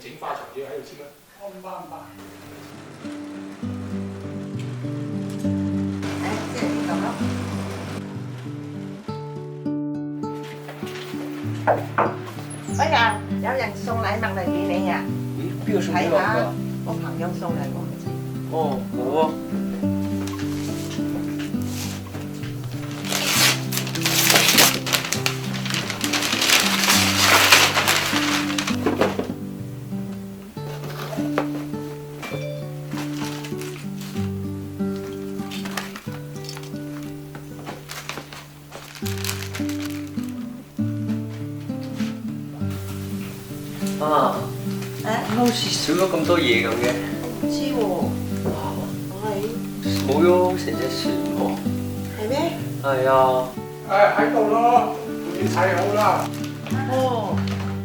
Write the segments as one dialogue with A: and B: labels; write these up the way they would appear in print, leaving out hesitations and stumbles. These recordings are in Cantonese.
A: 整化材嘢喺度簽啦。我唔怕唔怕。
B: 即係咁咯。哎呀，有人送禮物嚟俾你啊！
C: 咦，邊個送俾
B: 睇下
C: 我㗎？
B: 我朋友送嚟我唔知。
C: 哦，好啊。啊，好似少咗咁多嘢咁嘅。
B: 唔知喎，
C: 冇咗成隻船喎。
B: 係咩？
C: 係啊。
A: 喺度咯，你砌好啦。
C: 哦，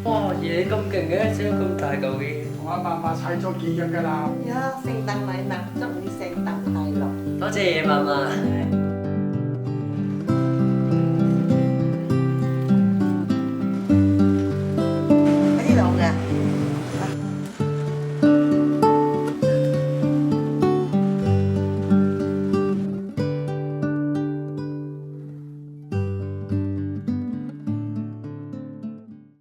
C: 哇，嘢咁勁嘅，整咁大嚿嘢。
A: 同阿嫲嫲砌咗幾日㗎啦。
B: 呀，聖誕禮物，祝你聖誕快樂！
C: 多謝爺嫲嫲。